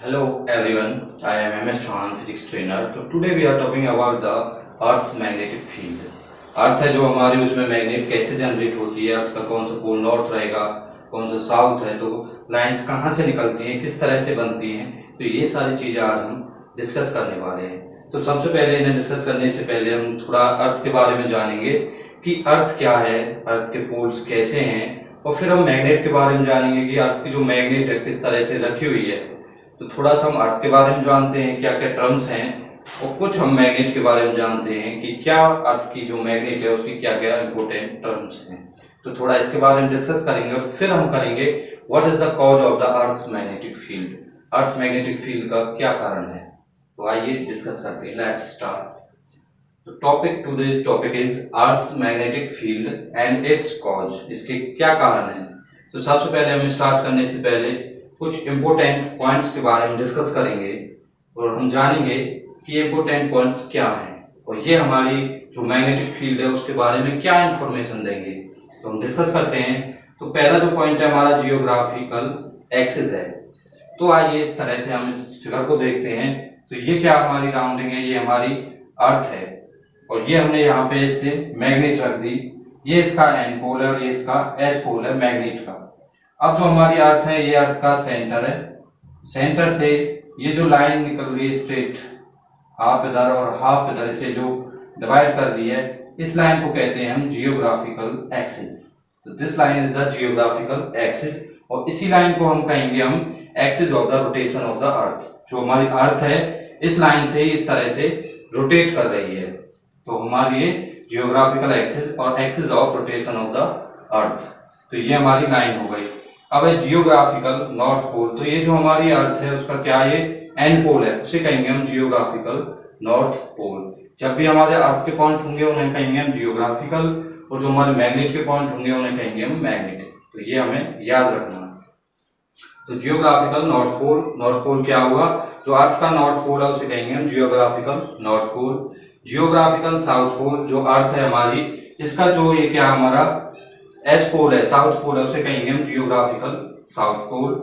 Hello everyone, I am MS Chauhan, physics trainer. So today we are talking about the Earth's magnetic field. अर्थ है जो हमारी उसमें magnet कैसे generate होती है, अर्थ का कौन सा पोल नॉर्थ रहेगा, कौन सा साउथ है, तो लाइंस कहाँ से निकलती हैं, किस तरह से बनती हैं, तो ये सारी चीज़ें आज हम डिस्कस करने वाले हैं। तो सबसे पहले इन्हें डिस्कस करने से पहले हम थोड़ा अर्थ के बारे में जानेंगे कि अर्थ क्या है, अर्थ के पोल्स कैसे हैं, और फिर हम मैग्नेट के बारे में जानेंगे कि अर्थ की जो मैग्नेट है किस तरह से रखी हुई है। तो थोड़ा सा हम अर्थ के बारे में जानते हैं क्या क्या टर्म्स हैं, और कुछ हम मैग्नेट के बारे में जानते हैं कि क्या अर्थ की जो मैग्नेट है उसकी क्या क्या इंपॉर्टेंट टर्म्स हैं। तो थोड़ा इसके बारे में डिस्कस करेंगे और फिर हम करेंगे what is the cause of the earth's magnetic field, earth magnetic field का क्या कारण है। तो आइए डिस्कस करते हैं, लेट्स स्टार्ट। तो topic today's topic is earth's magnetic field and its cause, इसके क्या कारण है। तो सबसे पहले हम स्टार्ट करने से पहले कुछ इंपॉर्टेंट पॉइंट्स के बारे में डिस्कस करेंगे और हम जानेंगे कि इंपॉर्टेंट पॉइंट्स क्या हैं और ये हमारी जो मैग्नेटिक फील्ड है उसके बारे में क्या इंफॉर्मेशन देंगे। तो हम डिस्कस करते हैं। तो पहला जो पॉइंट है हमारा जियोग्राफिकल एक्सिस है। तो आइए इस तरह से हम इस फिगर को देखते हैं। तो ये क्या हमारी राउंडिंग है, ये हमारी अर्थ है और ये हमने यहाँ पे इसे मैग्नेट रख दी। ये इसका एन पोल है और ये इसका एस पोल है मैग्नेट का। अब जो हमारी अर्थ है ये अर्थ का सेंटर है, सेंटर से ये जो लाइन निकल रही है स्ट्रेट, हाफ इधर और हाफ इधर से जो डिवाइड कर रही है, इस लाइन को कहते हैं हम जियोग्राफिकल एक्सिस। तो this line is the geographical axis और इसी लाइन को हम कहेंगे हम axis of the rotation of the earth. जो हमारी अर्थ है इस लाइन से इस तरह से रोटेट कर रही है, तो हमारी ये जियोग्राफिकल एक्सिस और axis of rotation of the earth. तो ये हमारी लाइन हो गई। अब है जियोग्राफिकल नॉर्थ पोल। तो ये जो हमारी अर्थ है उसका क्या है, एन पोल है, उसे कहेंगे हम जियोग्राफिकल नॉर्थ पोल। जब भी हमारे अर्थ के पॉइंट होंगे उन्हें कहेंगे हम जियोग्राफिकल, और जो हमारे मैग्नेट के पॉइंट होंगे उन्हें कहेंगे हम मैग्नेटिक। तो ये हमें याद रखना है। तो geographical north pole, north pole क्या होगा, जो अर्थ का नॉर्थ पोल है उसे कहेंगे हम geographical north pole. Geographical south pole, जो अर्थ है हमारी इसका जो ये क्या हमारा एस पोल है, साउथ पोल है, उसे कहेंगे हम जियोग्राफिकल साउथ पोल।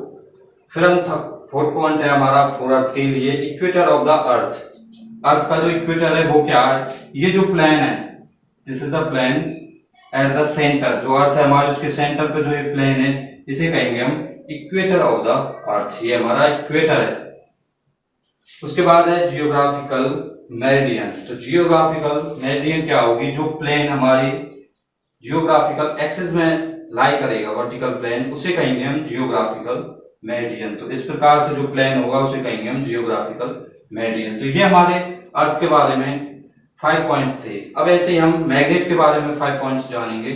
फिर हम फोर्थ पॉइंट है हमारा फॉर अर्थ के लिए इक्वेटर ऑफ द अर्थ। अर्थ का जो इक्वेटर है वो क्या है, ये जो प्लेन है, this is the plane at the centre. जो अर्थ है हमारे उसके सेंटर पे जो ये प्लेन है इसे कहेंगे हम इक्वेटर ऑफ द अर्थ, ये हमारा इक्वेटर है। उसके बाद है जियोग्राफिकल मेरिडियन। तो जियोग्राफिकल मेरिडियन क्या होगी, जो प्लेन हमारी जियोग्राफिकल एक्सिस में लाई करेगा, वर्टिकल प्लेन, उसे कहेंगे हम जियोग्राफिकल मेरिडियन। तो इस प्रकार से जो प्लेन होगा उसे कहेंगे हम जियोग्राफिकल मेरिडियन। तो ये हमारे अर्थ के बारे में 5 पॉइंट्स थे। अब ऐसे ही हम मैग्नेट के बारे में 5 पॉइंट्स जानेंगे।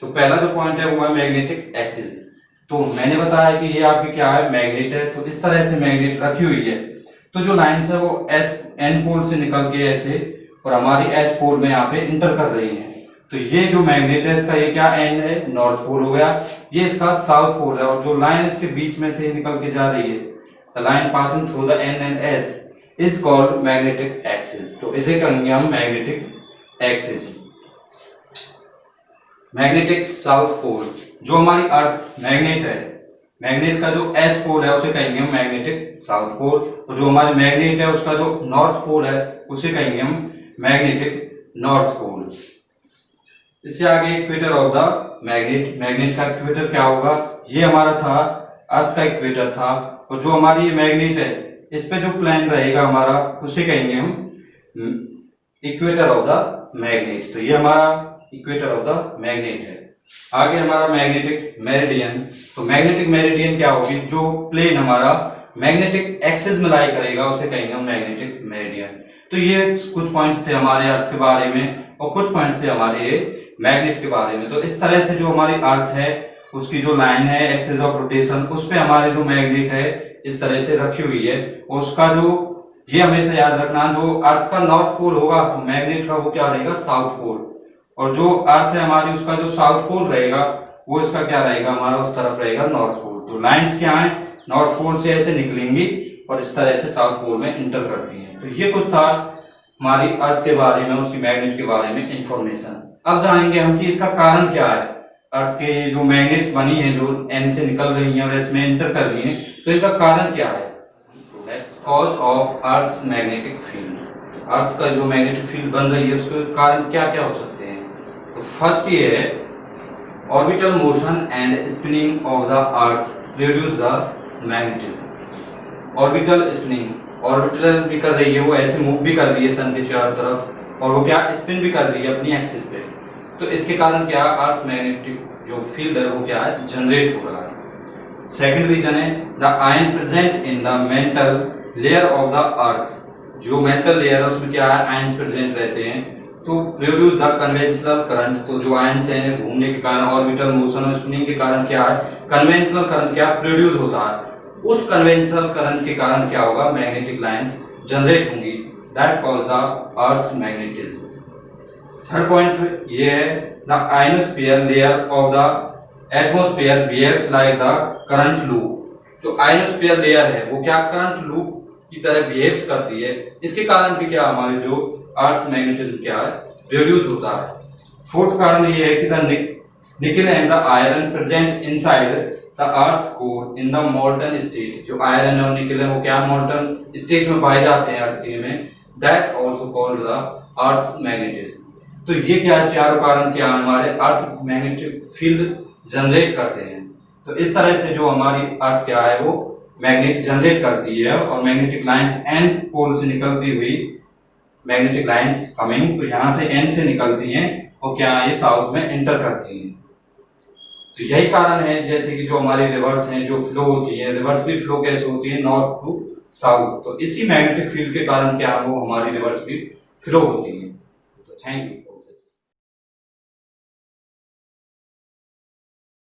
तो पहला जो पॉइंट है वो है मैग्नेटिक एक्सिस। तो मैंने बताया कि ये आपकी क्या है, मैग्नेट है। तो इस तरह से मैग्नेट रखी हुई है। तो जो लाइन्स है वो एस एन पोल से निकल के ऐसे और हमारी एस पोल में यहाँ पे इंटर कर रही है। तो ये जो मैग्नेट है इसका ये क्या एन है, नॉर्थ पोल हो गया, ये इसका साउथ पोल है। और जो लाइन इसके बीच में से निकल के जा रही है, the line passing through the N and S is called magnetic axis. तो इसे कहेंगे हम magnetic axis. Magnetic south pole, जो हमारी अर्थ मैग्नेट है, मैग्नेट का जो एस पोल है उसे कहेंगे हम मैग्नेटिक साउथ पोल, और जो हमारे मैग्नेट है उसका जो नॉर्थ पोल है उसे कहेंगे हम मैग्नेटिक नॉर्थ पोल। इससे आगे equator of the magnet. Magnet का इक्वेटर क्या होगा, ये हमारा था अर्थ का इक्वेटर था, और जो हमारी ये मैग्नेट है इस पे जो प्लेन रहेगा हमारा उसे कहेंगे हम इक्वेटर ऑफ द मैग्नेट। तो ये हमारा इक्वेटर ऑफ द मैग्नेट है। आगे हमारा मैग्नेटिक मेरिडियन। तो मैग्नेटिक मेरिडियन क्या होगी, जो प्लेन हमारा मैग्नेटिक एक्सिस में लाई करेगा उसे कहेंगे हम मैग्नेटिक मेरिडियन। तो ये कुछ पॉइंट्स थे हमारे अर्थ के बारे में और कुछ पॉइंट्स थे हमारे मैग्नेट के बारे में। तो इस तरह से जो हमारी अर्थ है उसकी जो लाइन है एक्सिस ऑफ रोटेशन, उस पे हमारे जो मैग्नेट है इस तरह से रखी हुई है। और उसका जो ये हमेशा याद रखना, जो अर्थ का नॉर्थ पोल होगा तो मैग्नेट का वो क्या रहेगा, साउथ पोल। और जो अर्थ है हमारी उसका जो साउथ पोल रहेगा वो इसका क्या रहेगा, हमारा उस तरफ रहेगा नॉर्थ पोल। तो लाइंस क्या है, नॉर्थ पोल से ऐसे निकलेंगी और इस तरह से साउथ पोल में इंटर करती है। तो ये कुछ था हमारी अर्थ के बारे में, उसकी मैग्नेट के बारे में इंफॉर्मेशन। अब जानेंगे हम कि इसका कारण क्या है। अर्थ के जो मैग्नेट्स बनी है जो एन से निकल रही हैं और इसमें इंटर कर रही हैं, तो इनका कारण क्या है। Cause of earth magnetic field, earth का जो मैग्नेटिक फील्ड बन रही है उसके कारण क्या क्या हो सकते हैं। तो फर्स्ट ये है orbital motion and spinning of the earth produce the magnetism. Orbital spinning, orbital भी कर रही है, वो ऐसे मूव भी कर रही है सन के चारों तरफ, और वो क्या स्पिन भी कर रही है अपनी एक्सिस पे। तो इसके कारण क्या अर्थ मैग्नेटिक जो फील्ड है वो क्या है जनरेट हो रहा है। सेकंड रीजन है the ion present in the mental layer of the earth, जो मेंटल लेयर है उसमें क्या है आयंस प्रेजेंट रहते हैं, तो प्रोड्यूस द कन्वेंशनल करंट। तो जो आयंस है घूमने के कारण ऑर्बिटल मोशन और स्पिनिंग के कारण क्या है कन्वेंशनल करंट क्या प्रोड्यूस होता है। उस कन्वेंशनल करंट के कारण क्या होगा मैग्नेटिक लाइंस जनरेट होंगी, that cause the earth magnetism. Third point ये है the ionosphere layer of the atmosphere behaves like the current loop. जो आयनोस्फीयर लेयर है वो क्या करंट लूप की तरह बिहेव्स करती है, इसके कारण भी क्या हमारे जो अर्थ मैग्नेटिज्म क्या है प्रोड्यूस होता है। फोर्थ कारण ये है कि द निकल and the iron present inside the earth core in the molten state. जो आयरन और निकल है वो क्या मोल्टन स्टेट में पाए जाते हैं अर्थ के में, that also called the earth magnetism. तो ये क्या है चारों कारण क्या हमारे अर्थ मैग्नेटिक फील्ड जनरेट करते हैं। तो इस तरह से जो हमारी अर्थ क्या है वो मैग्नेट जनरेट करती है, और मैग्नेटिक लाइंस एन पोल से निकलती हुई मैग्नेटिक लाइंस कमिंग, तो यहाँ से एन से निकलती हैं और क्या ये साउथ में एंटर करती हैं। तो यही कारण है जैसे कि जो हमारी रिवर्स हैं जो फ्लो होती है, रिवर्स भी फ्लो कैसे होती है नॉर्थ टू साउथ, तो इसी मैग्नेटिक फील्ड के कारण क्या वो हमारी रिवर्स भी फ्लो होती है। तो थैंक यू।